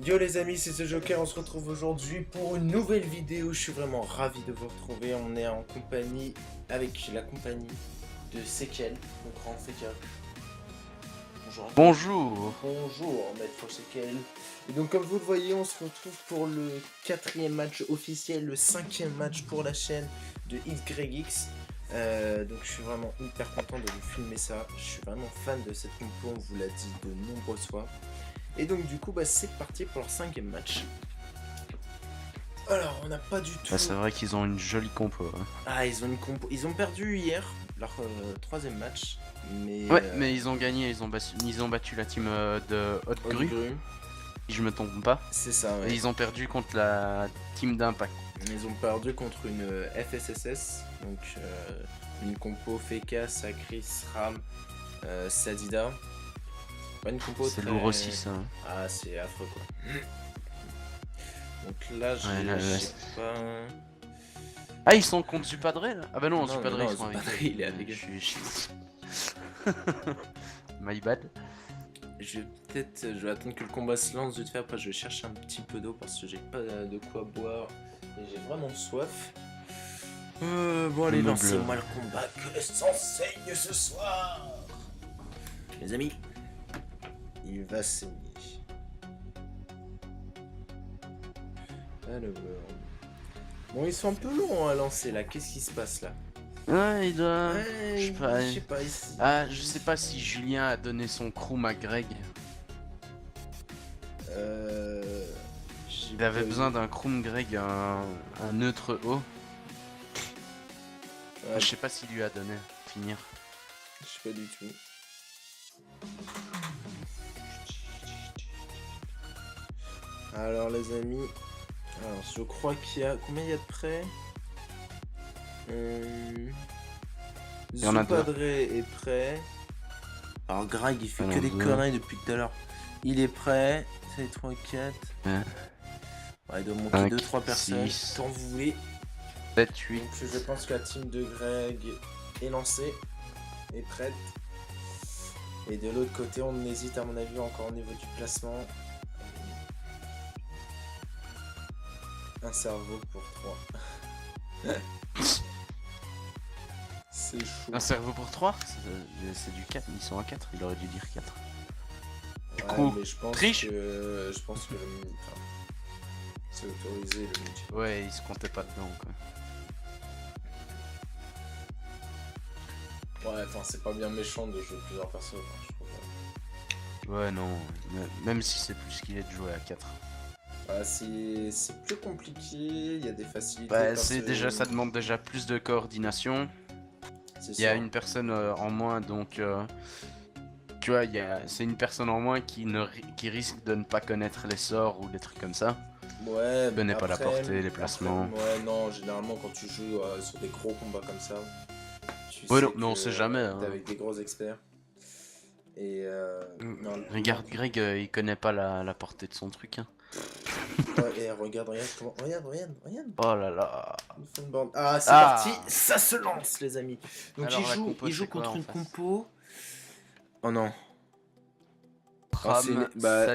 Yo les amis, c'est ce Joker, on se retrouve aujourd'hui pour une nouvelle vidéo. Je suis vraiment ravi de vous retrouver. On est en compagnie, avec la compagnie de Sekel, mon grand Sekel. Bonjour. Bonjour. Bonjour maître Sekel. Et donc comme vous le voyez, on se retrouve pour le 4e match officiel, le 5e match pour la chaîne de XYX. Donc je suis vraiment hyper content de vous filmer ça. Je suis vraiment fan de cette compo, on vous l'a dit de nombreuses fois. Et donc du coup c'est parti pour leur 5e match. Alors on n'a pas du tout... Bah, c'est vrai qu'ils ont une jolie compo. Hein. Ah ils ont une compo... Ils ont perdu hier leur 3e match. Mais Ouais, mais ils ont gagné, ils ont battu la team de Haute Grue, si je me trompe pas. C'est ça, ouais. Et ils ont perdu contre la team d'Impact. Ils ont perdu contre une FSSS, donc une compo Feka, Sacris, Ram, Sadida. Pas une compo C'est très... lourd aussi ça. Hein. Ah c'est affreux quoi. Donc là j'ai pas... Ah ils sont contre Zupadre là. Ah bah non, Zupadre ils sont avec... il est avec... My bad. Je vais attendre que le combat se lance vite fait, après je vais chercher un petit peu d'eau parce que j'ai pas de quoi boire et j'ai vraiment soif. Bon allez, lancez-moi le combat, que le sang saigne ce soir. Les amis, il va saigner. Alors... Bon, ils sont un peu longs à lancer là, qu'est-ce qui se passe là? Ouais, il doit... Ouais, je sais pas ici. Ah, je sais pas si Julien a donné son croum à Greg. Il avait besoin d'un croum Greg, un neutre haut. Ouais. Je sais pas s'il lui a donné, finir. Je sais pas du tout. Alors les amis, alors je crois qu'il y a... Combien il y a de prêts? Il y en a deux. Zupadre est prêt. Alors Greg il fait que des conneries depuis tout à l'heure. Il est prêt. C'est 3, 4. Ouais, il doit manquer 2-3 personnes. Quand vous voulez. 7, 8. Donc je pense que la team de Greg est lancée. Est prête. Et de l'autre côté on hésite à mon avis encore au niveau du placement. Un cerveau pour 3. C'est chaud. Un cerveau pour 3 c'est du 4, ils sont à 4, il aurait dû dire 4. Du Ouais, coup, mais je pense triche. que le c'est autorisé le multi. Ouais, il se comptait pas dedans quoi. Ouais, enfin c'est pas bien méchant de jouer plusieurs persos, je trouve. Ouais, non, même si c'est plus qu'il est de jouer à 4. Bah, c'est plus compliqué, il y a des facilités. Bah, ça demande déjà plus de coordination. Il y a une personne en moins, donc tu vois, c'est une personne en moins qui risque de ne pas connaître les sorts ou des trucs comme ça. Ouais, connaît pas la portée, les placements. Ouais, non, généralement quand tu joues sur des gros combats comme ça, tu ouais, sais non, on sait jamais. Hein. T'es avec des gros experts. Et non, regarde, Greg, il connaît pas la portée de son truc. Hein. Et regarde. Oh là là. Ah, c'est parti, ça se lance, les amis. Donc alors, il joue contre une compo. Oh non. Ram,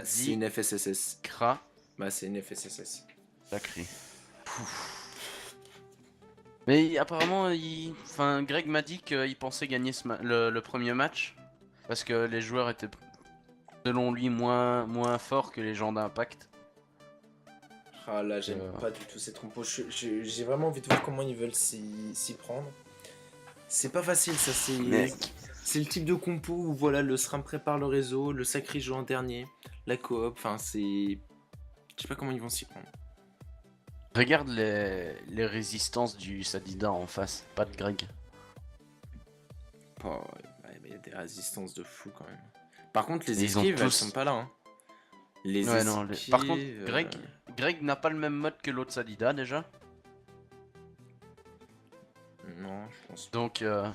c'est une FSSS. Kra. Bah, c'est une FSSS. Sacré. Mais apparemment, Greg m'a dit qu'il pensait gagner le premier match. Parce que les joueurs étaient, selon lui, moins forts que les gens d'Impact. Ah là, j'aime pas du tout cette compo. J'ai vraiment envie de voir comment ils veulent s'y prendre. C'est pas facile, ça. C'est le type de compo où voilà, le SRAM prépare le réseau, le Sacré joue en dernier, la coop. Enfin, c'est... Je sais pas comment ils vont s'y prendre. Regarde les résistances du Sadida en face, pas de Greg. Oh, il y a des résistances de fou quand même. Par contre, les esquives, elles sont pas là. Hein. Par contre, Greg n'a pas le même mode que l'autre Sadida déjà. Non, je pense pas. Donc, je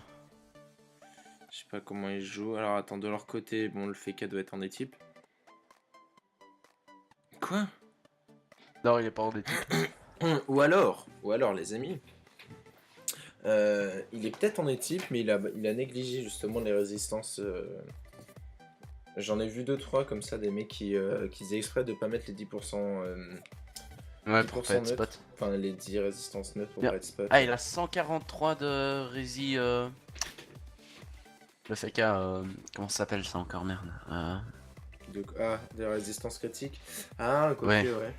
sais pas comment ils jouent. Alors, attends, de leur côté, bon, le Feka doit être en équipe. Quoi? Non, il est pas en équipe. ou alors, les amis, il est peut-être en équipe, mais il a négligé justement les résistances J'en ai vu 2-3 comme ça, des mecs qui faisaient exprès de pas mettre les 10%, Ouais, pour pas être neutres. spot. Enfin, les 10 résistances neutres pour Bien. pas être spot. Ah, il a 143 de rési. Le FK, comment ça s'appelle ça encore, merde. Des résistances critiques. Ah, quoique, Ouais. ouais.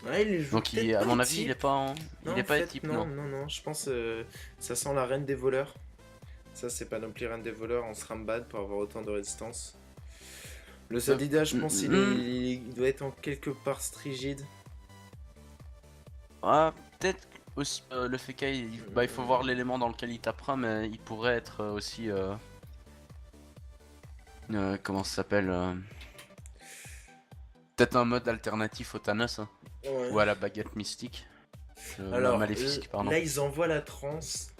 Ouais, il joue Donc, peut-être à pas mon les avis, il est types. pas en... Non, il est en pas fait, type, non, non. non, non. Je pense ça sent la reine des voleurs. Ça, c'est pas non plus reine des voleurs en SRAM-BAD pour avoir autant de résistance. Le Sadida, je pense il doit être en quelque part strigide. Ah, peut-être aussi le FK, il faut voir l'élément dans lequel il tapera, mais il pourrait être aussi. Comment ça s'appelle peut-être un mode alternatif au Thanos, hein. Ouais. Ou à la baguette mystique. La Alors, maléfique, pardon. là, ils envoient la transe.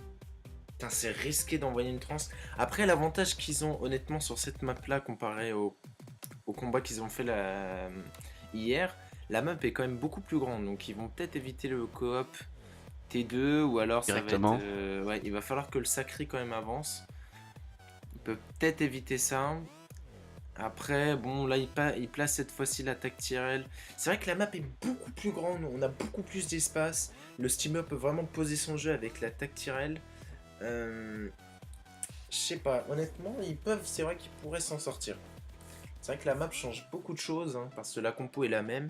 Putain, c'est risqué d'envoyer une transe. Après, l'avantage qu'ils ont, honnêtement, sur cette map-là, comparé au combat qu'ils ont fait hier, la map est quand même beaucoup plus grande. Donc, ils vont peut-être éviter le coop T2, ou alors ça va Directement. être... ouais, il va falloir que le Sacré quand même avance. Il peut peut-être éviter ça. Après, bon, là, il place cette fois-ci l'attaque Tyrell. C'est vrai que la map est beaucoup plus grande, on a beaucoup plus d'espace. Le steamer peut vraiment poser son jeu avec l'attaque Tyrell. Je sais pas, honnêtement, c'est vrai qu'ils pourraient s'en sortir. C'est vrai que la map change beaucoup de choses, hein, parce que la compo est la même.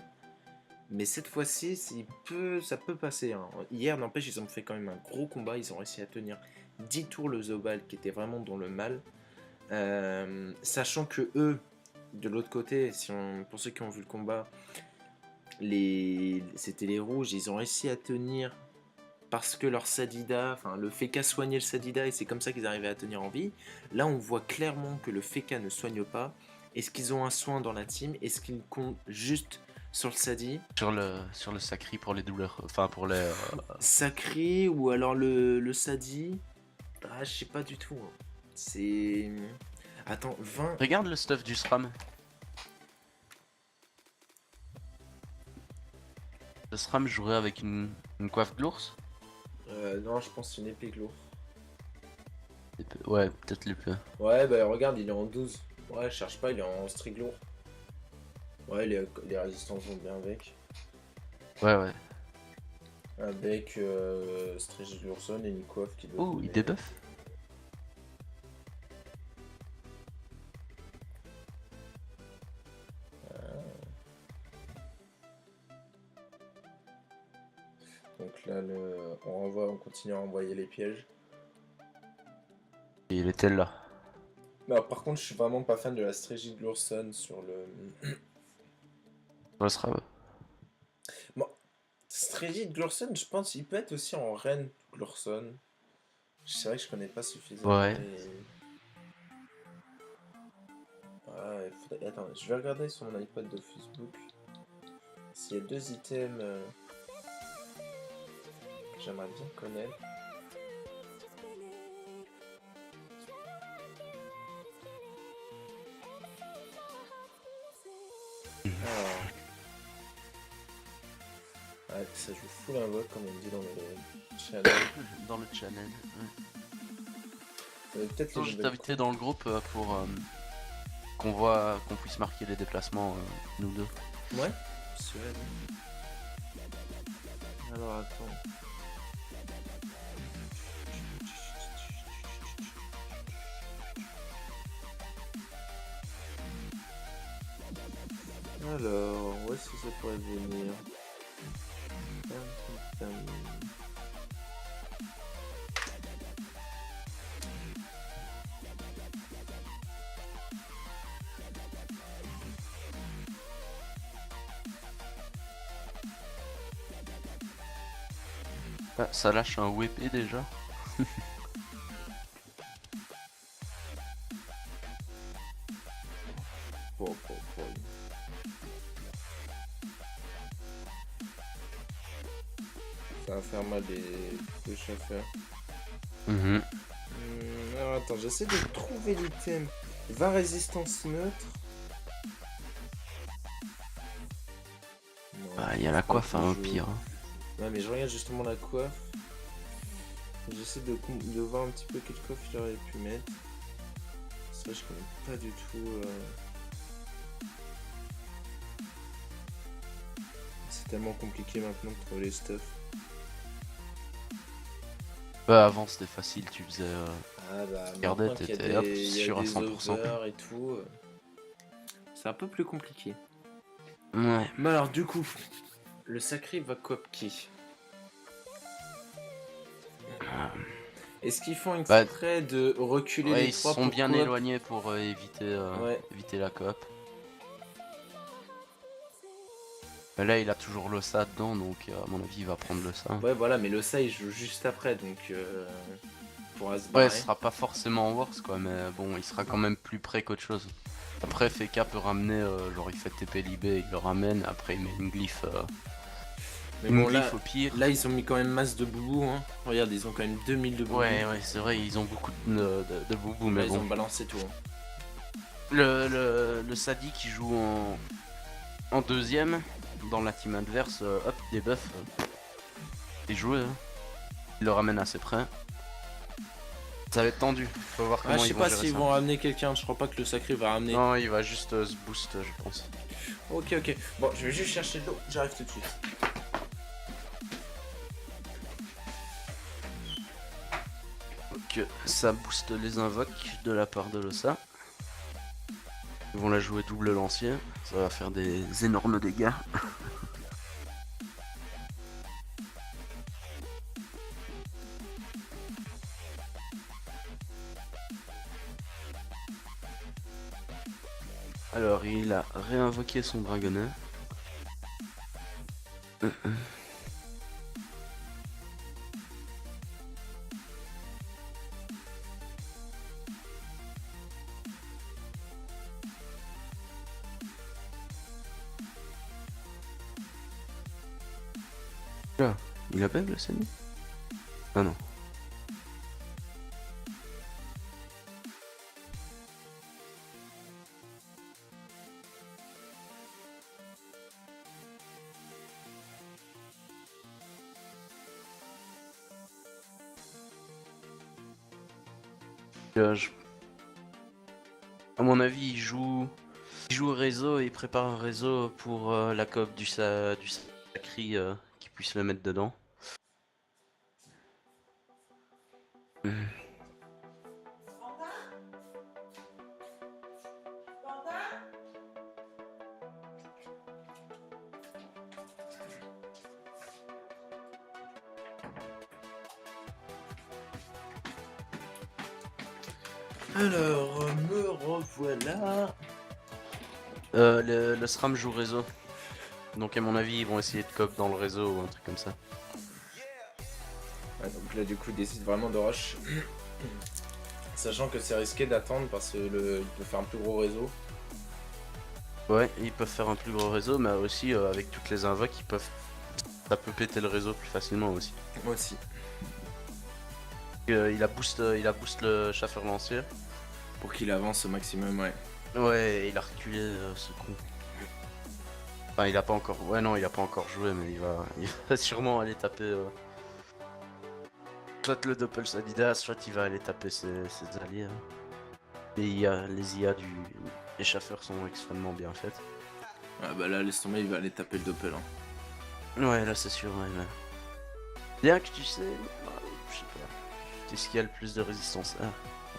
Mais cette fois-ci, ça peut passer, hein. Hier, n'empêche, ils ont fait quand même un gros combat. Ils ont réussi à tenir 10 tours le Zobal, qui était vraiment dans le mal. Sachant que eux, de l'autre côté, pour ceux qui ont vu le combat, c'était les rouges, ils ont réussi à tenir parce que leur Sadida, enfin le Feka soignait le Sadida et c'est comme ça qu'ils arrivaient à tenir en vie. Là, on voit clairement que le Feka ne soigne pas. Est-ce qu'ils ont un soin dans la team? Est-ce qu'ils comptent juste sur le Sadi? Sur le Sacri pour les douleurs. Enfin, pour les. Sacré ou alors le Sadi? Ah, je sais pas du tout, hein. C'est. Attends, 20. Regarde le stuff du SRAM. Le SRAM jouerait avec une coiffe de l'ours. Non, je pense que c'est une épée lourde. Ouais, peut-être l'épée. Ouais, bah regarde, il est en 12. Ouais, je cherche pas, il est en string lourd. Ouais, les résistances vont bien avec. Ouais, ouais. Avec Strigil Urson et une coiffe qui doit. Oh, il débuff. Donc là, on continue à envoyer les pièges. Et il était là. Non, par contre, je suis vraiment pas fan de la Strigil Urson sur le. Le SRAM. Bon, Strigil Glurson, je pense il peut être aussi en Reine Glurson. C'est vrai que je connais pas suffisamment. Ouais. Attends, je vais regarder sur mon iPad de Facebook s'il y a 2 items que j'aimerais bien connaître. Alors. Ouais, ça joue full invoque comme on dit dans le channel. Dans le channel. Peut-être Je t'inviterai dans le groupe pour qu'on puisse marquer les déplacements, nous deux. Ouais, c'est vrai. Alors attends. Alors, où est-ce que ça pourrait venir? Ah, ça lâche un WP déjà. Ça va faire mal des touches à faire. Alors attends, j'essaie de trouver l'item. 20 résistance neutre. Il y a la coiffe au pire. Ouais, mais je regarde justement la coiffe. J'essaie de voir un petit peu quelle coiffe j'aurais pu mettre. Ça, je connais pas du tout. tellement compliqué maintenant de trouver les stuff. Bah avant c'était facile, tu faisais... Ah bah, regardez, t'étais hop, sûr à 100%. Et tout, c'est un peu plus compliqué. Ouais. Mais alors du coup, le sacré va coop qui? Est-ce qu'ils font exprès de reculer les trois pour ils sont bien coop éloignés pour éviter la coop. Là il a toujours l'Ossa dedans, donc à mon avis il va prendre l'Ossa. Ouais voilà, mais l'Ossa il joue juste après, donc pourra se Ouais, barrer. ce sera pas forcément worse quoi, mais bon, il sera quand même plus près qu'autre chose. Après, FK peut ramener, genre il fait TP Libé, il le ramène, après il met une glyphe. Mais bon, là, au pire. là, ils ont mis quand même masse de boubou. Hein. Regarde, ils ont quand même 2000 de boubou. Ouais, c'est vrai, ils ont beaucoup de boubou, mais là, bon. Ils ont balancé tout. Hein. Le Sadi qui joue en deuxième, dans la team adverse, hop, des buffs. Il joue, hein. Il le ramène assez près. Ça va être tendu, faut voir comment je sais ils vont pas gérer s'ils ça. vont ramener quelqu'un, je crois pas que le sacré va ramener. Non, il va juste se boost, je pense. Ok. Bon, je vais juste chercher de l'eau, j'arrive tout de suite. Donc ça booste les invoques de la part de l'Ossa. Ils vont la jouer double lancier, ça va faire des énormes dégâts. Alors il a réinvoqué son dragonnet. Là, il a pas le Sani? Ah non. À mon avis, il joue réseau et il prépare un réseau pour la coop du Sacri qui puisse le mettre dedans. Alors, me revoilà. Le SRAM joue réseau. Donc à mon avis, ils vont essayer de coop dans le réseau ou un truc comme ça. Ouais, donc là, du coup, ils décident vraiment de rush. Sachant que c'est risqué d'attendre parce que il peut faire un plus gros réseau. Ouais, ils peuvent faire un plus gros réseau, mais aussi avec toutes les invoques, ça peut péter le réseau plus facilement aussi. Moi aussi. Il a boost le chasseur lancier. Pour qu'il avance au maximum, ouais. Ouais, il a reculé ce con. Enfin, il a pas encore. Ouais, non, il a pas encore joué, mais il va sûrement aller taper. Soit le Doppel Adidas, soit il va aller taper ses alliés. Et les IA des chasseurs sont extrêmement bien faites. Ah bah là, laisse tomber, il va aller taper le Doppel. Hein. Ouais, là c'est sûr, ouais. Bien que tu sais, je sais pas. Qu'est-ce qui a le plus de résistance là?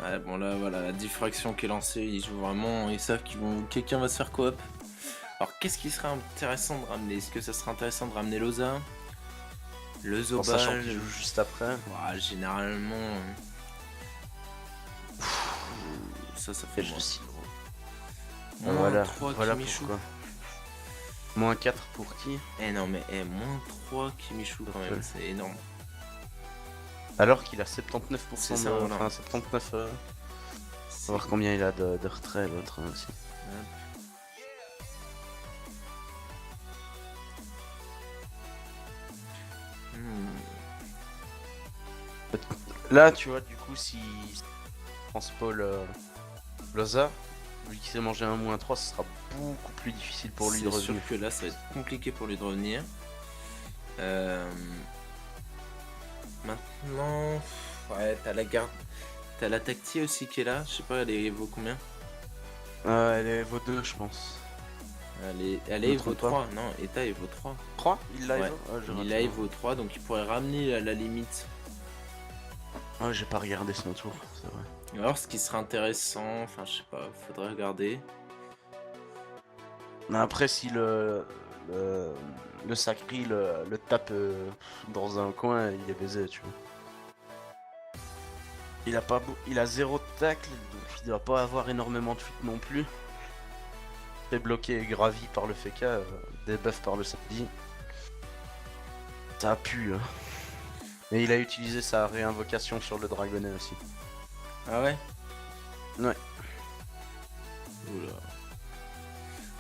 Ouais, bon là, voilà, la diffraction qui est lancée, ils jouent vraiment, ils savent quelqu'un va se faire coop. Alors, qu'est-ce qui serait intéressant de ramener? Est-ce que ça serait intéressant de ramener Loza? Le Zobal? Sachant qu'il joue juste après. Ouais, généralement... Ça fait Je moins. Moins Voilà, 3 voilà Kimichou. Moins 4 pour qui? Eh non mais moins 3 Kimichou quand même, c'est énorme. Alors qu'il a 79% ça, voilà. Enfin 79... On va voir combien il a de retrait l'autre aussi. Là tu vois du coup si transpole Loza, vu qu'il s'est mangé un -3, ce sera beaucoup plus difficile pour lui de revenir. C'est sûr que là ça va être compliqué pour lui de revenir. Maintenant, ouais, t'as la garde, t'as la Tacti aussi qui est là. Je sais pas, elle vaut combien? Elle vaut 2 je pense. Allez, il vaut 3. Non, Eta, il vaut 3. 3 il live Ouais. Il live vaut 3, donc il pourrait ramener à la limite. Ah, j'ai pas regardé son tour, c'est vrai. Alors, ce qui serait intéressant, enfin, je sais pas, faudrait regarder. Après, si le Sacri le tape dans un coin, il est baisé, tu vois. Il a 0 tacle, donc il doit pas avoir énormément de fuite non plus. Il est bloqué et gravi par le FK, debuff par le samedi. Ça a pu. Hein. Et il a utilisé sa réinvocation sur le dragonnet aussi. Ah ouais? Ouais. Oula.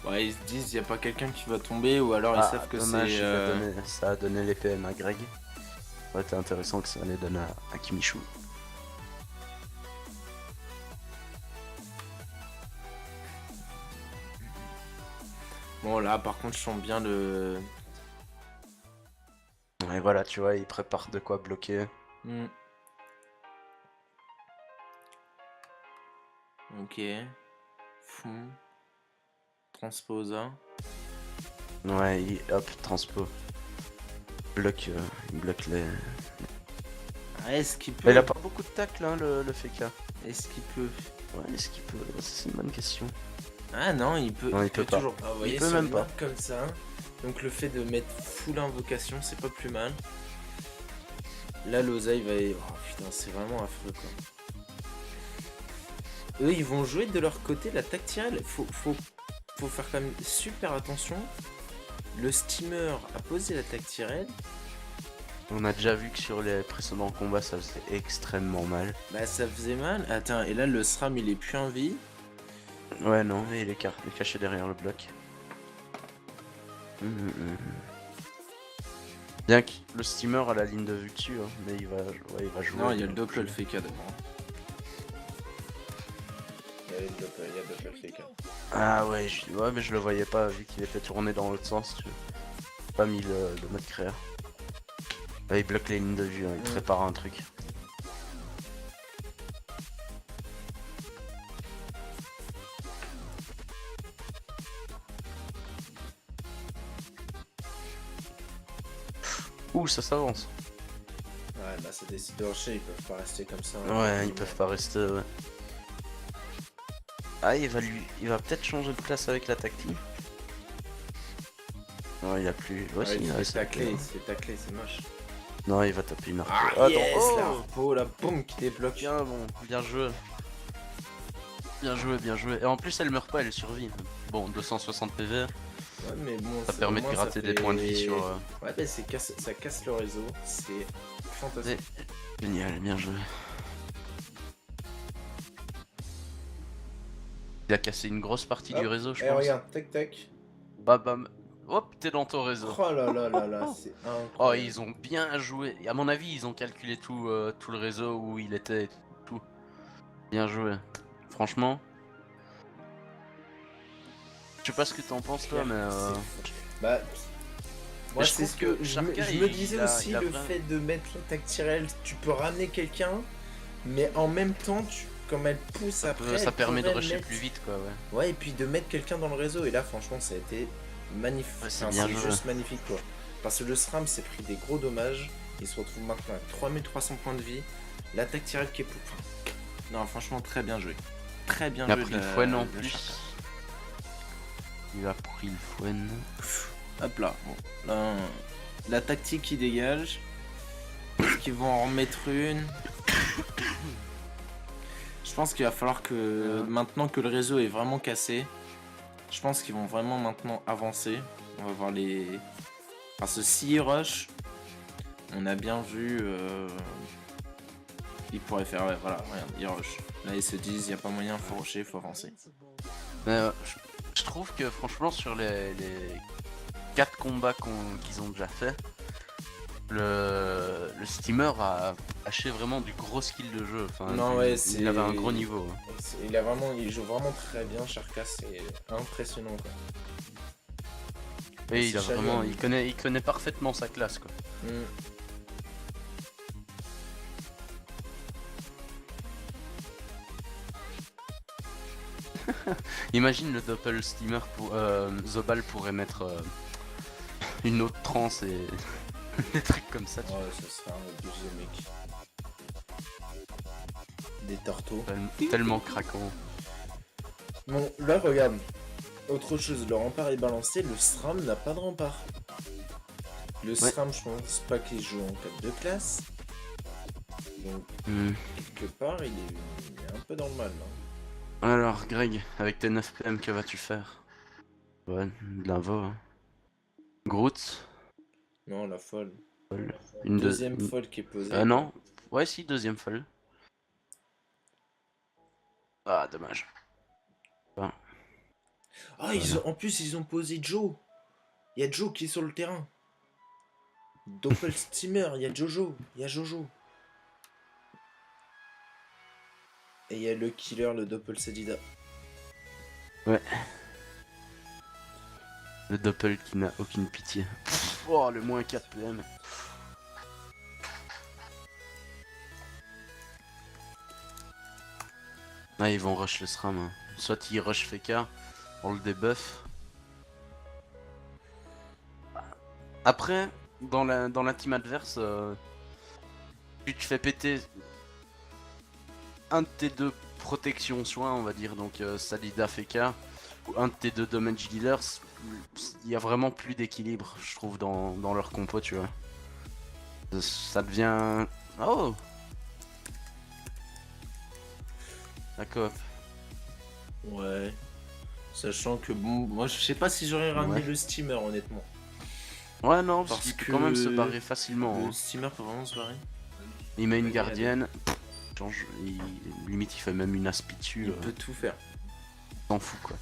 Ouais, ils se disent, y a pas quelqu'un qui va tomber, ou alors ils savent que c'est. Ça a donné les PM à Greg. Ça aurait été intéressant que ça les donne à Kimichu. Bon, là, par contre, je sens bien le. Et voilà, tu vois, il prépare de quoi bloquer. Ok. Fond. Transposa. Ouais, hop, transpo. Il bloque les. Ah, est-ce qu'il peut? Mais il a pas beaucoup de tacle, hein, le FK. Est-ce qu'il peut? Ouais, est-ce qu'il peut? C'est une bonne question. Ah non, il peut. Non, il peut pas. Toujours pas. Vous voyez, il peut même pas. Comme ça. Donc le fait de mettre full invocation, c'est pas plus mal. Là, l'oseille va. Oh putain, c'est vraiment affreux quoi. Eux, ils vont jouer de leur côté la tactile. Faut faire quand même super attention. Le steamer a posé la tactile. On a déjà vu que sur les précédents combats, ça faisait extrêmement mal. Bah, ça faisait mal. Attends, et là, le SRAM, il est plus en vie. Ouais, non, mais il est caché derrière le bloc. Bien que le steamer a la ligne de vue dessus, hein, mais il va jouer. Non, il y a le doppel FK devant. Il y a le doppel FK. Ah ouais, mais je le voyais pas vu qu'il était tourné dans l'autre sens. Tu vois. Pas mis le mode créa. Ouais, il bloque les lignes de vue, hein, il prépare un truc. Ouh, ça s'avance. Ouais, bah ça décide de rusher, ils peuvent pas rester comme ça. Ouais, ils peuvent pas rester. Ouais. Ah, il va peut-être changer de place avec la tactile. Non, il a plus. Ouais, si, il se fait tacler, c'est moche. Non, il va taper une arpo. Ah, yes, la arpo, la bombe qui débloque. Bien, bon, bien joué. Bien joué. Et en plus, elle meurt pas, elle survit. Bon, 260 PV. Ouais, mais bon, ça permet de gratter des points de vie sur. Ouais, bah ça casse le réseau, c'est fantastique. Génial, bien joué. Il a cassé une grosse partie du réseau, je pense. Regarde, tac. Bam. Hop, t'es dans ton réseau. Oh là, c'est incroyable. Oh, ils ont bien joué. À mon avis, ils ont calculé tout le réseau où il était et tout. Bien joué. Franchement. Je sais pas ce que t'en penses toi, mais. Bah. Moi, c'est ce que je me disais aussi, le fait de mettre la tactile, tu peux ramener quelqu'un, mais en même temps, comme elle pousse après. Ça permet de rusher plus vite, quoi, ouais. Ouais, et puis de mettre quelqu'un dans le réseau, et là, franchement, ça a été magnifique. Ouais, c'est juste magnifique, quoi. Parce que le SRAM s'est pris des gros dommages, il se retrouve maintenant à 3300 points de vie. La tactile qui est pour. Non, franchement, très bien joué. Très bien joué. Il a pris le fouenne en plus. Il a pris le fouenne. Hop là, bon. Là, la tactique qui dégage. Est-ce qu'ils vont en remettre une? Je pense qu'il va falloir que, maintenant que le réseau est vraiment cassé, je pense qu'ils vont vraiment maintenant avancer. On va voir les... Parce que s'ils rush, on a bien vu... Ils pourraient faire... Ouais, voilà, regarde, ils rush. Là, ils se disent, il n'y a pas moyen, faut rusher, faut avancer. Je trouve que franchement, sur les 4 combats qu'ils ont déjà fait, le steamer a haché vraiment du gros skill de jeu. Enfin, non, ouais, il avait un gros niveau. Il joue vraiment très bien, Sharka, c'est impressionnant quoi. Oui, il connaît parfaitement sa classe quoi. Imagine le Doppel Steamer pour Zobal pourrait mettre une autre transe et des trucs comme ça. Ouais, ça serait un deuxième mec. Des tortos. Tellement craquant. Bon, là, regarde. Autre chose, le rempart est balancé, le SRAM n'a pas de rempart. Le SRAM, je pense pas qu'il joue en 4 de classe. Donc, quelque part, il est un peu dans le mal. Là. Alors, Greg, avec tes 9 PM, que vas-tu faire? Ouais, de l'invo. Hein. Groot. Non, la folle. Une deuxième folle qui est posée. Non. Ouais, si, deuxième folle. Ah, dommage. Bon. Ah, en plus, ils ont posé Joe. Il y a Joe qui est sur le terrain. Doppel Steamer, il y a Jojo. Il y a Jojo. Et il y a le killer, le Doppel Sedida. Ouais. Le Doppel qui n'a aucune pitié. Oh, le moins 4 PM. Ah, ils vont rush le SRAM. Hein. Soit ils rush Feka, on le debuff. Après, dans la team adverse, tu te fais péter un de tes deux protections soins, on va dire, donc Sadida Feka, ou un de tes deux damage dealers, il y a vraiment plus d'équilibre, je trouve, dans leur compo, tu vois. Ça devient... Oh! La coop. Ouais. Sachant que bon, moi je sais pas si j'aurais ramené le steamer honnêtement. Ouais non, parce qu'il peut quand même se barrer facilement. Le steamer peut vraiment se barrer. Il met une gardienne, limite il fait même une aspi dessus. Il peut tout faire. S'en fout quoi.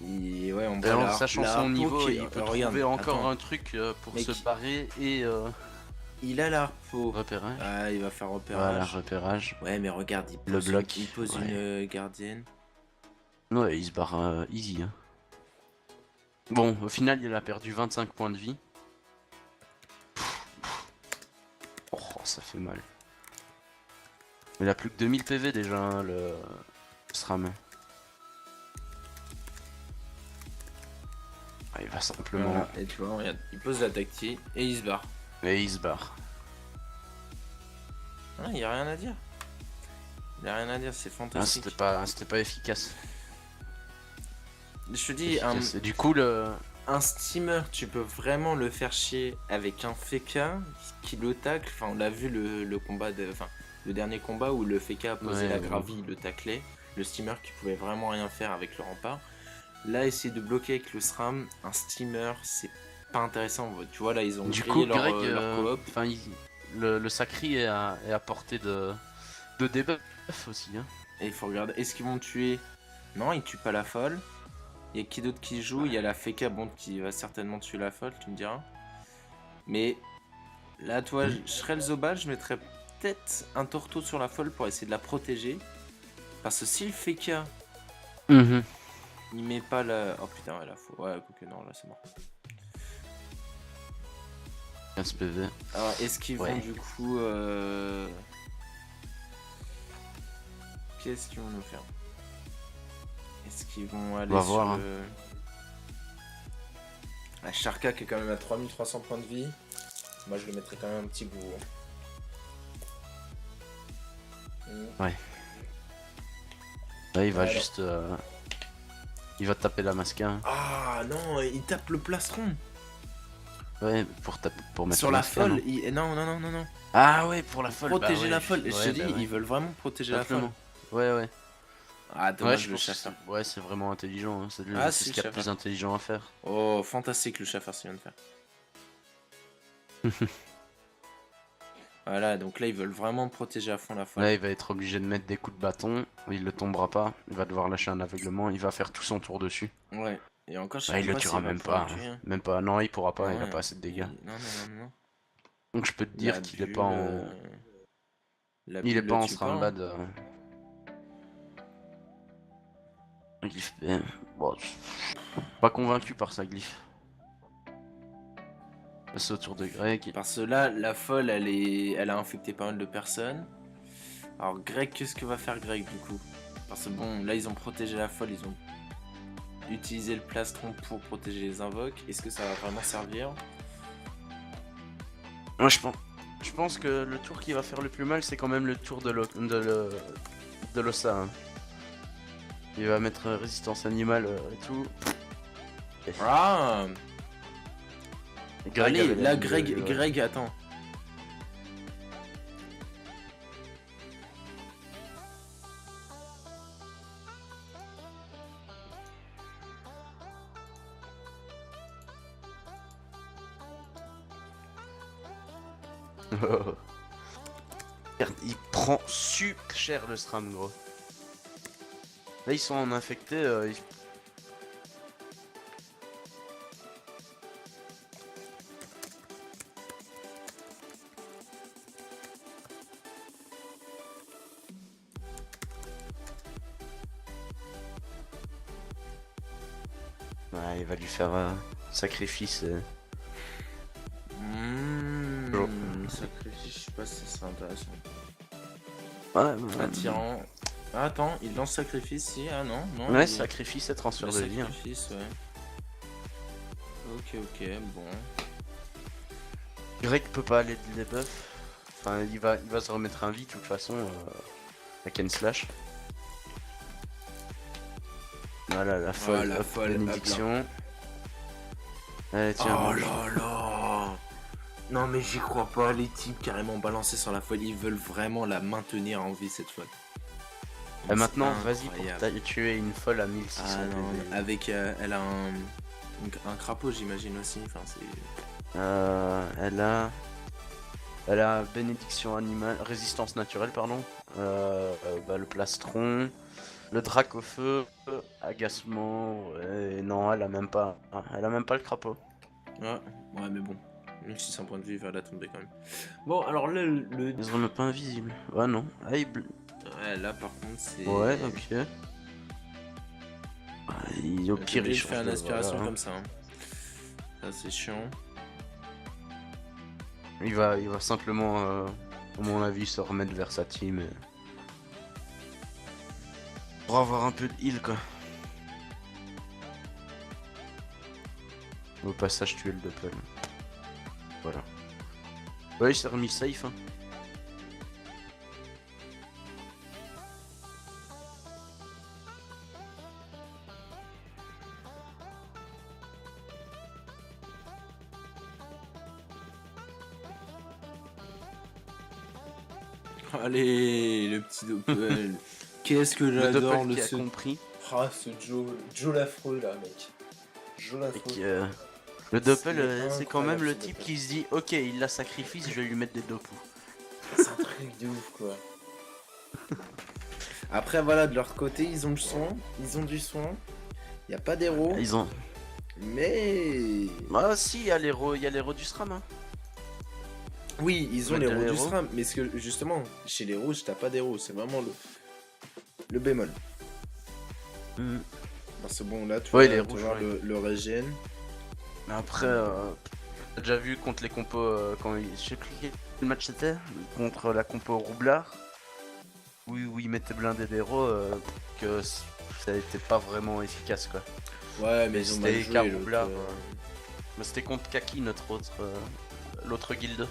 Et ouais, on voit sachant son niveau, il peut trouver encore un truc pour se barrer et... Il a l'arpo. Repérage. Ah, il va faire repérage. Voilà, repérage. Ouais, mais regarde, il pose une gardienne. Ouais, il se barre easy. Hein. Bon, au final, il a perdu 25 points de vie. Oh, ça fait mal. Il a plus que 2000 PV déjà, hein, le SRAM. Ah, il va simplement... Voilà. Et tu vois, regarde, il pose la tactique et il se barre. Et il se barre. Ah, il y a rien à dire. Il y a rien à dire, c'est fantastique. C'était pas efficace. Je te dis, du coup, un steamer, tu peux vraiment le faire chier avec un Feka qui le tacle. Enfin, on l'a vu le combat le dernier combat où le Feka a posé la gravie, le taclait. Le steamer qui pouvait vraiment rien faire avec le rempart. Là, essayer de bloquer avec le SRAM, un steamer, c'est pas intéressant. Tu vois, là, ils ont grillé leur coop. Le Sacri est à portée de debuff aussi. Hein. Et il faut regarder, est-ce qu'ils vont tuer? Non, ils tuent pas la folle. Il y a qui d'autre qui joue? Il y a la Feka, bon, qui va certainement tuer la folle, tu me diras. Mais là, toi, je serais le Zobal, je mettrais peut-être un Torto sur la folle pour essayer de la protéger. Parce que si le Feka, il met pas la... Oh putain, ouais, là, faut... Ouais, quoique non, là, c'est mort. 15 PV. Alors, est-ce qu'ils vont du coup... Qu'est-ce qu'ils vont nous faire? Est-ce qu'ils vont aller sur le... La Sharka qui est quand même à 3300 points de vie. Moi je le mettrais quand même un petit bout. Ouais. Là il va juste... Il va taper la masquin. Ah non, il tape le plastron. Ouais, pour mettre sur la folle. Non. Ah ouais, pour la folle. Protéger la folle. Je te dis, ils veulent vraiment protéger la folle. Ouais. Ah, dommage le chasseur. Ouais, c'est vraiment intelligent. Hein. C'est ce qu'il y a de plus intelligent à faire. Oh, fantastique le chasseur, c'est bien de faire. Voilà, donc là, ils veulent vraiment protéger à fond la folle. Là, il va être obligé de mettre des coups de bâton. Il le tombera pas. Il va devoir lâcher un aveuglement. Il va faire tout son tour dessus. Ouais. Et encore, il le tuera même pas. Même pas. Non, il pourra pas. Il a pas assez de dégâts. Non. Donc, je peux te dire qu'il est pas en. Il est pas en Strandbad. Glyph. Bon, pas convaincu par ça, Glyph. C'est au tour de Greg. Parce que là, la folle, elle a infecté pas mal de personnes. Alors, Greg, qu'est-ce que va faire Greg du coup? Parce que bon, là ils ont protégé la folle, ils ont utilisé le plastron pour protéger les invoques. Est-ce que ça va vraiment servir? Moi je pense que le tour qui va faire le plus mal c'est quand même le tour de l'Ossa. Hein. Il va mettre résistance animale et tout. Ah Greg allez, là Greg, attends. Merde, il prend super cher le SRAM gros. Là ils sont en infecté, ouais, il va lui faire un sacrifice. Sacrifice, je sais pas si c'est intéressant. Ouais, Attirant. Ah, attends, il lance sacrifice si. Ah non, non. Ouais, sacrifice et transfert le de vie. Sacrifice, ouais. Ok, bon. Greg peut pas aller de debuff. Enfin, il va se remettre un vie de toute façon. Avec une slash. Voilà, la folle, la folle, bénédiction. Allez, tiens. Oh là là. Non mais j'y crois pas, les types carrément balancés sur la folle, ils veulent vraiment la maintenir en vie cette folle. Et maintenant, vas-y pour tuer une folle à 1600. Ah non, avec elle a un crapaud j'imagine aussi, enfin c'est... Elle a bénédiction animale, résistance naturelle pardon, le plastron, le drac au feu, agacement, et non elle a même pas le crapaud. Ouais mais bon, 1600 points de vie, il va la tomber quand même. Bon alors là le... Ils sont pas invisibles, ouais non, ouais là par contre c'est... Ouais ok. Au pire il fait une aspiration comme ça. Hein. Ça c'est chiant. Il va simplement, à mon avis, se remettre vers sa team. Pour avoir un peu de heal, quoi. Au passage, tuer le doppel. Voilà. Ouais, il s'est remis safe. Hein. Allez, le petit doppel. Qu'est-ce que j'adore le qui a compris. Ah, ce Joe l'affreux là, mec. Joe l'affreux. Le doppel, c'est quand même le type qui se dit ok, il la sacrifice, je vais lui mettre des dopous. C'est un truc de ouf quoi. Après, voilà, de leur côté, ils ont le soin, ils ont du soin. Y a pas d'héros. Ils ont. Mais. Ah, si, il y a l'héros du SRAM. Hein. Oui, ils ont les héros du SRAM, mais ce que justement, chez les rouges, t'as pas d'héros, c'est vraiment le bémol. C'est bon, là, tu vois, les rouges, le régène. Mais après, t'as déjà vu contre les compos, je sais plus quel match c'était, contre la compo Roublard, où ils mettaient blindé d'héros, que ça était pas vraiment efficace quoi. Ouais, mais ils ont mal joué, Roublard. Mais c'était contre Kaki, l'autre guilde.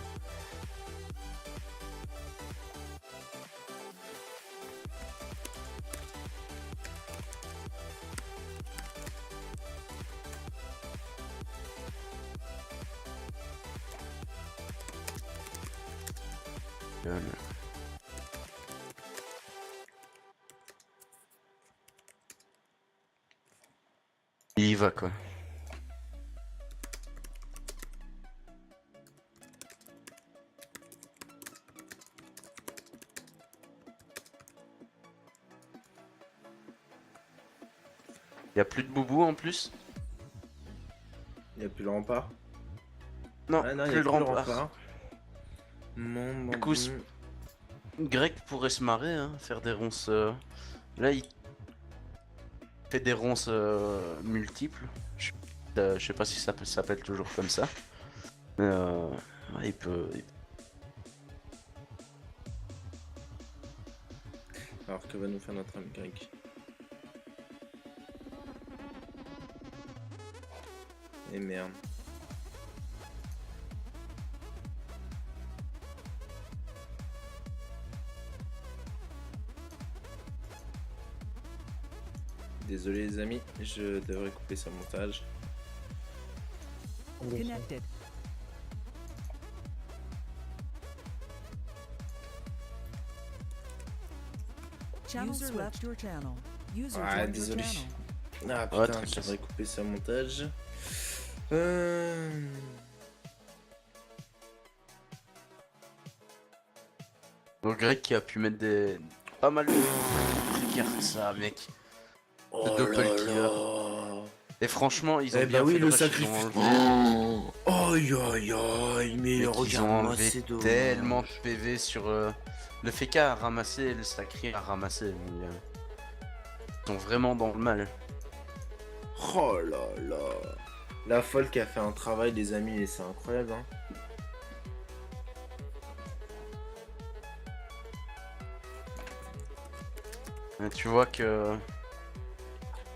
Il y va quoi. Y a plus de boubou en plus. Y a plus le rempart. Non, plus le rempart. Du coup, Greg pourrait se marrer, hein, faire des ronces. Là, il fait des ronces multiples. Je sais pas si ça s'appelle toujours comme ça. Mais ouais, il peut. Alors que va nous faire notre ami Greg? Et merde. Désolé les amis, je devrais couper ce montage. Connected. User left your channel. User Ah, joined your désolé. channel. Ah Ouais, putain, très je devrais couper ce montage. Donc Greg qui a pu mettre des... pas mal de précaires ça, mec. Oh double là kill. là. Et franchement, ils ont Eh bien bah oui, fait le rush, ils ont sacrifice. enlevé, Aïe aïe aïe, mais mec, ils ont regarde-moi, enlevé c'est dommage. tellement de PV sur le FK à ramasser et le sacré à ramasser. Donc, ils sont vraiment dans le mal. Oh là là. La folle qui a fait un travail, les amis, et c'est incroyable, hein. Et tu vois que...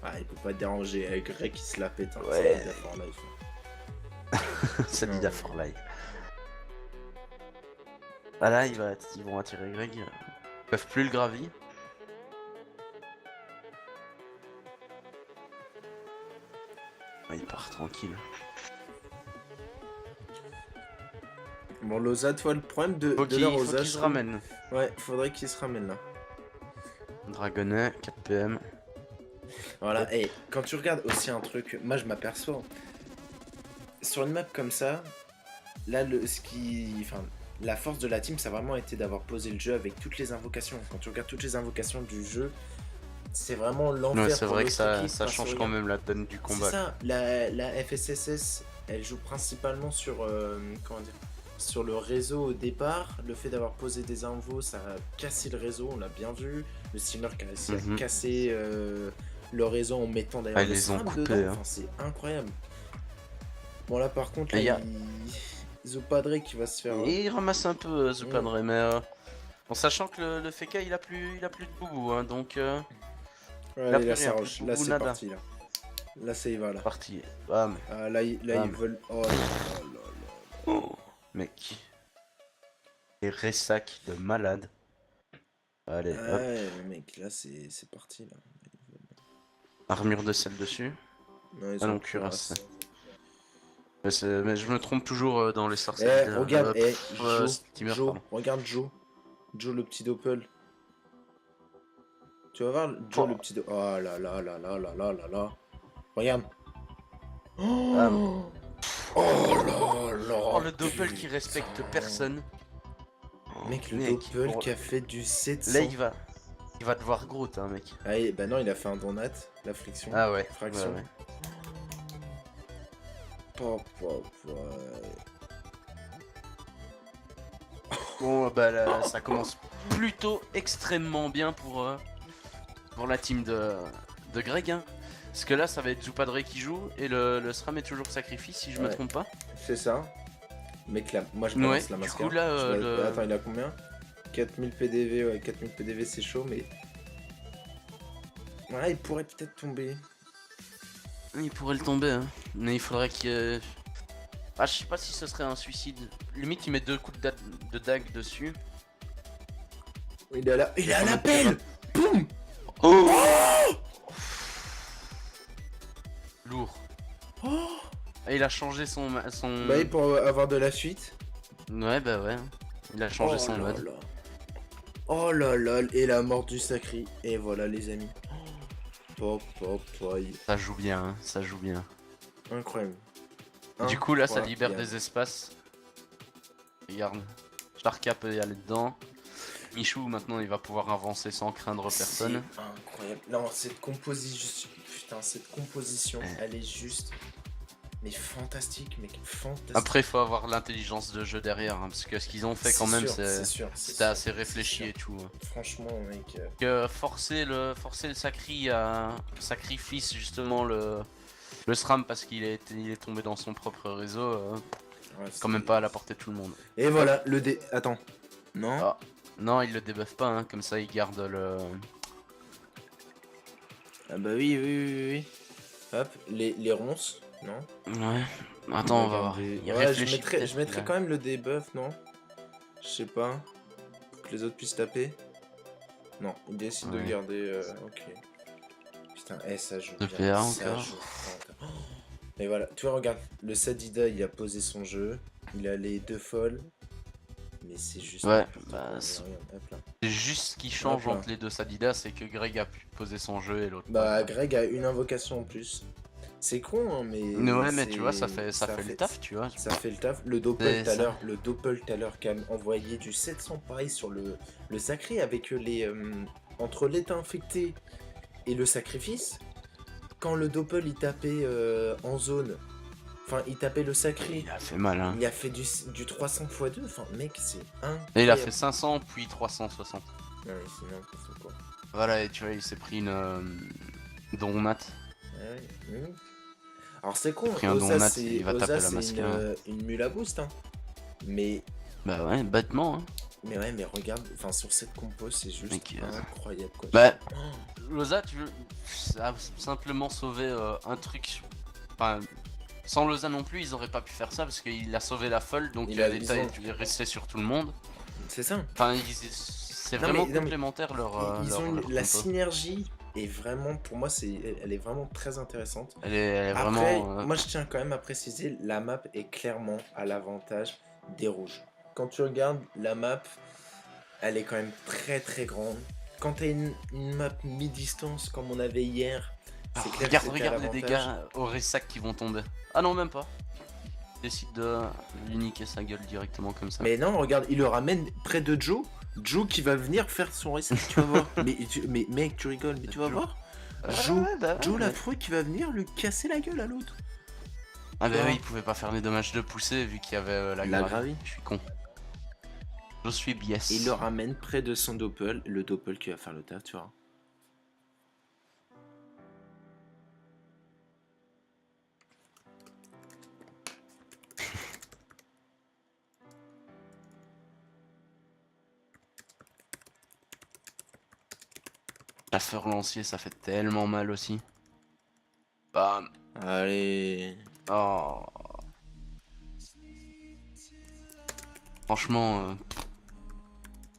Ah, il peut pas déranger avec Greg qui se la pète, hein. Ouais. C'est for life. c'est Non. Lydia for life. Ah là, ils vont attirer Greg. Ils peuvent plus le gravir. Ah, il part tranquille. Bon, l'Osa, toi, le problème de Faut leur qu'il Osa, se ramène. Ouais, faudrait qu'il se ramène là. Dragonnet, 4 PM. Voilà, et quand tu regardes aussi un truc, moi je m'aperçois, sur une map comme ça, là, la force de la team, ça a vraiment été d'avoir posé le jeu avec toutes les invocations. Quand tu regardes toutes les invocations du jeu, c'est vraiment l'enfer. Ouais, c'est pour vrai que l'autre ça équipe, parce change que, quand même la donne du c'est combat. ça, la FSSS, elle joue principalement sur, comment dire, sur le réseau au départ. Le fait d'avoir posé des invos, ça a cassé le réseau, on l'a bien vu. Le Steamer qui a réussi à casser le réseau en mettant d'ailleurs ils les ont coupés, dedans. hein. Enfin, c'est incroyable. Bon là par contre, là, Et y a- Zopadre qui va se faire... Et il ramasse un peu Zupadre, mais en sachant que le FK il a plus de boubou, hein, donc Ouais, là, là, plus ça rien, rush. plus Là boubou, c'est nada. parti là. Là ça y va là. Parti. Bam. Ah, là, ils veulent... Oh là là là. Oh, mec. Et ressac de malade. Allez, hop. Ouais mec, là c'est parti là. Armure de sel dessus. Non, ils Ah ont non, cuirasse. Mais je me trompe toujours dans les sorciers. Regarde, Steamer, Joe, pardon. regarde Joe. Joe le petit doppel. Tu vas voir Joe le petit doppel. Oh là là là là là là là là. Regarde. Oh, là là. Oh, le doppel qui respecte personne. Mec, le Mec, doppel pour- qui a fait du 700. Là, il va devoir Groot, hein, mec. Ah, bah non, il a fait un donat, la friction. Ah ouais. Fraction. Ouais. Pop, pop, ouais. Bon, bah là, ça commence plutôt extrêmement bien pour la team de Greg. Hein. Parce que là, ça va être Zupadre qui joue et le SRAM est toujours sacrifice, si je me trompe pas. C'est ça. Mec, là, moi je balance la du mascara. coup, là, Attends, il a combien 4000 PDV, ouais, 4000 PDV c'est chaud, mais... Ouais, il pourrait peut-être tomber. Il pourrait le tomber, hein. Mais il faudrait qu'il... Ah, je sais pas si ce serait un suicide. Limite, il met 2 coups de dague dessus. Il est à l'appel. Boum. Oh, lourd. Oh. Et il a changé son... Bah oui, pour avoir de la suite. Ouais, bah ouais. Il a changé son là mode. là. Oh là là, et la mort du sacré. Et voilà les amis. Pop, pop, pop. Ça joue bien, hein, ça joue bien. Incroyable. Du coup, là, ça libère Incroyable. des espaces. Regarde. Sharka peut y aller dedans. Michou, maintenant, il va pouvoir avancer sans craindre personne. C'est incroyable. Non, cette composition, putain, cette composition, elle est juste, mais fantastique, mec, fantastique. Après, il faut avoir l'intelligence de jeu derrière, hein, parce que ce qu'ils ont fait quand même, c'était assez réfléchi et tout. Franchement, mec. Forcer le sacrifice justement le SRAM parce qu'il est tombé dans son propre réseau, Ouais, quand même pas à la portée de tout le monde. Et voilà, le dé. Attends. Non. Ah. Non, il le débuff pas, hein, comme ça il garde le... Ah bah oui. Hop, les ronces, non? Ouais. Attends, on va voir. Regardez. Il Ouais, réfléchit peut-être, je mettrais là. quand même le debuff, non? Je sais pas. Pour que les autres puissent taper. Non, il décide de Ouais. garder. Ok. Putain, ça joue De bien. PA Ça encore. joue bien. Oh. Mais voilà, tu vois, regarde. Le Sadida, il a posé son jeu. Il a les 2 folles. Mais c'est juste. Ouais, n'importe bah, quoi. c'est Regarde, hop là. juste ce qui change Hop là. entre les deux Sadidas, c'est que Greg a pu poser son jeu et l'autre Bah, pas. Greg a une invocation en plus. C'est con, hein, mais. Ouais, mais c'est- tu vois, ça fait le taf, tu vois. Ça fait le taf. Le Doppel C'est tout à ça. l'heure, qui a envoyé du 700 pareil sur le sacré avec les entre l'état infecté et le sacrifice. Quand le Doppel il tapait en zone, enfin il tapait le sacré, Il a fait mal, hein. il a fait du 300 x 2. Enfin mec, c'est incroyable. Et il a fait 500 puis 360. Non, mais c'est n'importe quoi. Voilà, et tu vois, il s'est pris une donut. Ouais. Alors c'est con, Pris un Oza donut, c'est il va taper la Oza, c'est mascara. une mule à boost, hein. Mais Bah ouais, bêtement, hein. ouais, mais regarde, enfin sur cette compo, c'est juste Mec, incroyable quoi. Bah, Oh. Loza, ça a simplement sauvé un truc. Enfin, sans Loza non plus, ils auraient pas pu faire ça parce qu'il a sauvé la folle, donc Il a l'état raison. est resté sur tout le monde. C'est ça. Enfin, c'est Non, vraiment mais- non, mais complémentaire leur. Ils leur- ont leur la compo. synergie est vraiment, pour moi, elle est vraiment très intéressante. Elle est Après, vraiment. moi je tiens quand même à préciser, la map est clairement à l'avantage des rouges. Quand tu regardes la map, elle est quand même très très grande. Quand tu as une map mi-distance comme on avait hier, c'est clair que c'était à Regarde les dégâts l'avantage. au Ressac qui vont tomber. Ah non, même pas. Il décide de lui niquer sa gueule directement comme ça. Mais non, regarde, il le ramène près de Joe. Joe qui va venir faire son reset, tu vas voir. mais mec, tu rigoles, mais tu vas Joe. voir. Ouais, bah ouais, Joe ouais. l'affreux qui va venir lui casser la gueule à l'autre. Ah bah Quoi oui, il pouvait pas faire les dommages de poussée vu qu'il y avait la La gravie. gravie. Je suis con. Je suis biais. Et il le ramène près de son Doppel, le Doppel qui va faire le taf, tu vois. La feu relancier, ça fait tellement mal aussi. Bam. Allez. Oh. Franchement,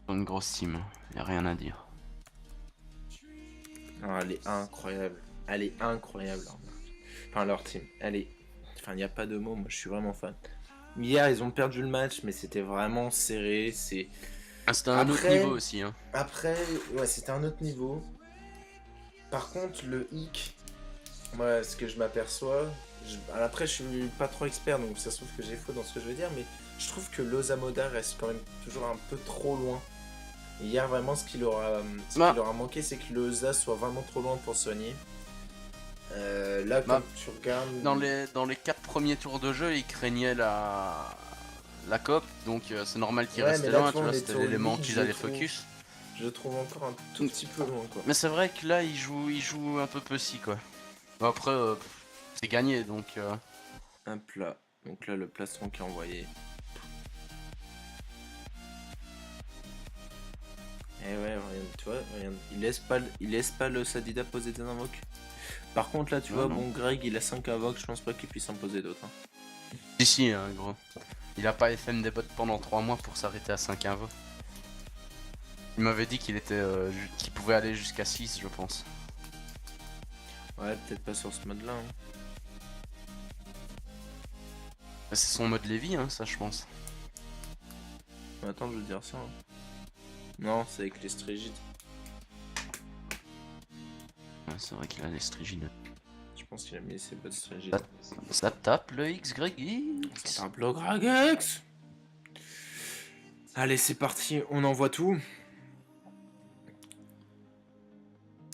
une grosse team. Y a rien à dire. Ah, elle est incroyable. Elle est incroyable. Enfin, leur team. Elle est. Enfin, il n'y a pas de mots, moi je suis vraiment fan. Hier, ils ont perdu le match, mais c'était vraiment serré. C'était un autre Après- niveau aussi. Hein. Après, ouais, c'était un autre niveau. Par contre, le hic, moi, ce que je m'aperçois, après, je suis pas trop expert, donc ça se trouve que j'ai faux dans ce que je veux dire, mais je trouve que Lozamoda reste quand même toujours un peu trop loin. Hier, vraiment, ce qui leur a manqué, c'est que Loza soit vraiment trop loin pour soigner. Là, quand tu regardes. Dans les 4 premiers tours de jeu, il craignait la COP, donc c'est normal qu'il Ouais, restait mais là, loin, tu tu vois, vois, les c'était tours l'élément huit, qu'ils je allaient trouve. focus. Je le trouve encore un tout petit peu loin, quoi. Mais c'est vrai que là, il joue un peu petit, quoi. Bon, après, c'est gagné, donc... Un plat. Donc là, le plastron qui est envoyé. Et ouais, regarde, tu vois, regarde, il laisse pas le Sadida poser des invoques. Par contre, là, tu Ouais, vois, non. bon, Greg, il a 5 invoques, je pense pas qu'il puisse en poser d'autres. Hein. Si, hein, gros. Il a pas FM des bots pendant 3 mois pour s'arrêter à 5 invos. Il m'avait dit qu'il qu'il pouvait aller jusqu'à 6, je pense. Ouais, peut-être pas sur ce mode-là. Hein. C'est son mode Lévi, hein, ça, je pense. Mais attends, je veux dire ça. Hein. Non, c'est avec les strigides. Ouais, c'est vrai qu'il a les strigides. Je pense qu'il a mis ses bots strigides. Ça tape le XY. C'est un blog Ragex. Allez, c'est parti, on envoie tout.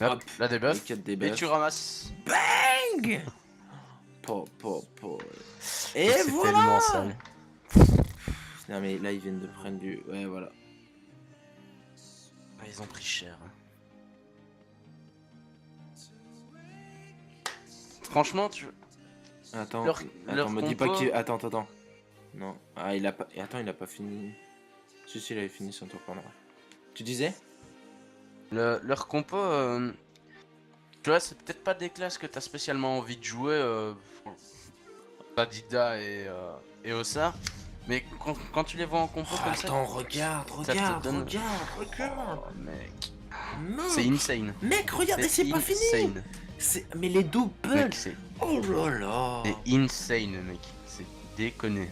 Hop, la les debuff. 4 Et debuffs. tu ramasses. Bang. Et C'est voilà. tellement sale. Non mais là ils viennent de prendre du... Ouais voilà. Ah, ils ont pris cher. Franchement, tu... Attends, Leur me dis pas compo- qu'il... Attends. Non. Ah il a pas... Attends, il a pas fini... Si, il avait fini son tour pendant. Tu disais? Leur compo, tu vois, c'est peut-être pas des classes que t'as spécialement envie de jouer, Badida et Ossa, mais quand tu les vois en compo comme ça, Attends, regarde, ça te regarde, donne... regarde. Oh, mec, c'est Mec, insane. mec, regarde, et c'est pas fini. insane. Mais les doubles. Mec, c'est Oh là là. insane, mec. C'est déconné.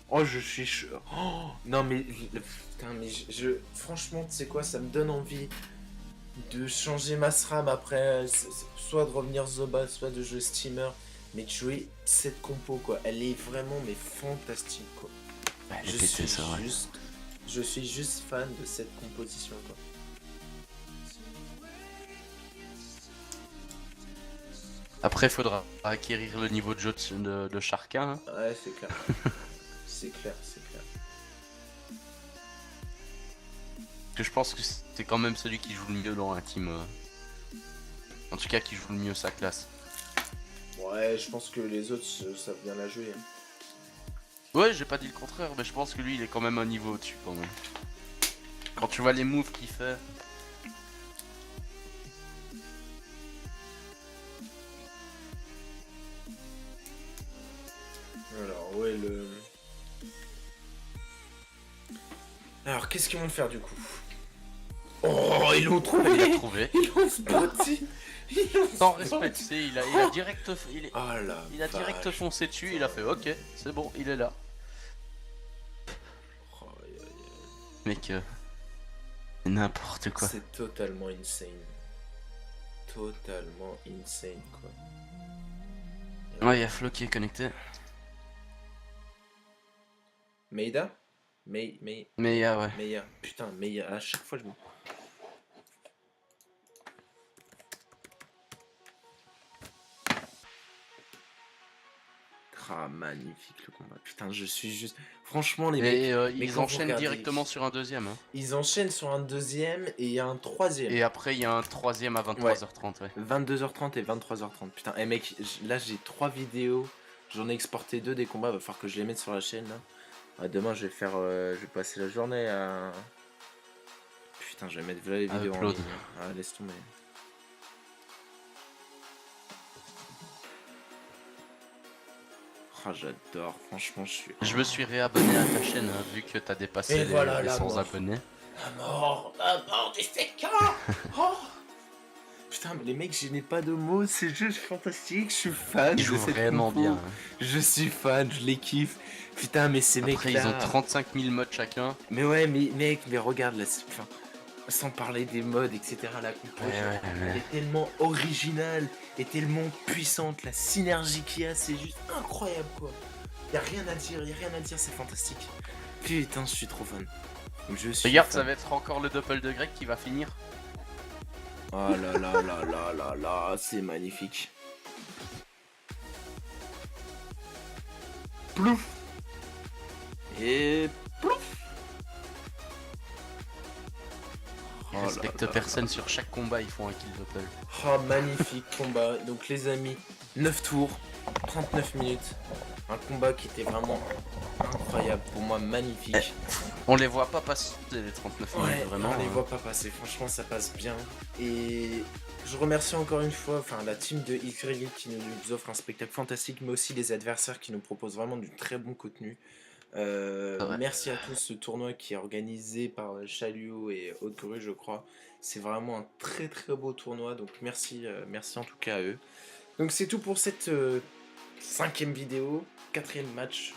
Oh, je suis chaud. Oh, non, mais putain, mais franchement, tu sais quoi, ça me donne envie de changer ma SRAM après, soit de revenir Zoba, soit de jouer Steamer, mais de jouer cette compo, quoi. Elle est vraiment, mais fantastique, quoi. Je suis juste fan de cette composition, quoi. Après, faudra acquérir le niveau de jeu de Sharka. Hein. Ouais, c'est clair. C'est clair. Parce que je pense que c'est quand même celui qui joue le mieux dans la team. En tout cas, qui joue le mieux sa classe. Ouais, je pense que les autres savent bien la jouer. Hein. Ouais, j'ai pas dit le contraire, mais je pense que lui, il est quand même un niveau au-dessus, quand même. Quand tu vois les moves qu'il fait... Alors, ouais, Alors, qu'est-ce qu'ils vont faire, du coup? Oh, ils l'ont trouvé! Il l'a trouvé. Ils l'ont spoté! Sans respect, tu sais, il a direct... Il a direct vache. foncé dessus, il a fait ok, c'est bon, il est là. Oh, Mec, n'importe quoi. c'est totalement insane. Totalement insane, quoi. Ouais, il y a Flo qui est connecté. Meida? Mais ouais. Meia. Putain, Meia. À chaque fois, je me... Ah, magnifique le combat. Putain, je suis juste... Franchement, les mecs... Et mais ils quand vous enchaînent regardez- directement sur un deuxième. Hein. Ils enchaînent sur un deuxième et il y a un troisième. Et après, il y a un troisième à 23h30. Ouais. 22h30 et 23h30. Putain, et mec, là j'ai 3 vidéos. J'en ai exporté 2 des combats. Va falloir que je les mette sur la chaîne là. Ah, demain je vais faire. Je vais passer la journée à. Putain, je vais mettre voilà les vidéos en upload. ligne. Ah, laisse tomber. Ah, j'adore. Franchement, Je me suis réabonné à ta chaîne hein, vu que t'as dépassé Et voilà, les la 100 mort. abonnés. La mort du FK. Oh. Putain, mais les mecs, je n'ai pas de mots, c'est juste fantastique, je suis fan. Ils jouent vraiment bien. Hein. Je suis fan, je les kiffe. Putain, mais ces mecs-là... Après, ils ont 35 000 modes chacun. Mais ouais, mais mec, mais regarde là, enfin, sans parler des modes, etc. La compo, elle est tellement originale et tellement puissante. La synergie qu'il y a, c'est juste incroyable, quoi. Y a rien à dire, c'est fantastique. Putain, je suis trop fan. Regarde, ça va être encore le double de grec qui va finir. Oh là là là là là là, c'est magnifique. Plouf. Et plouf. Ils respectent personne sur chaque combat, ils font un kill double. Oh, magnifique combat. Donc les amis, 9 tours, 39 minutes. Un combat qui était vraiment incroyable pour moi, magnifique. On les voit pas passer les 39 minutes, Ouais, vraiment. on les voit pas passer, franchement ça passe bien. Et je remercie encore une fois la team de YY qui nous offre un spectacle fantastique, mais aussi les adversaires qui nous proposent vraiment du très bon contenu. Merci à tous, ce tournoi qui est organisé par Chalio et Haute-Grue, je crois. C'est vraiment un très très beau tournoi, donc merci en tout cas à eux. Donc c'est tout pour cette 5e vidéo, 4e match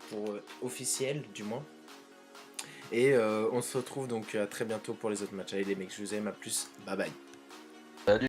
pour officiel du moins. Et on se retrouve donc à très bientôt pour les autres matchs. Allez les mecs, je vous aime, à plus, bye bye.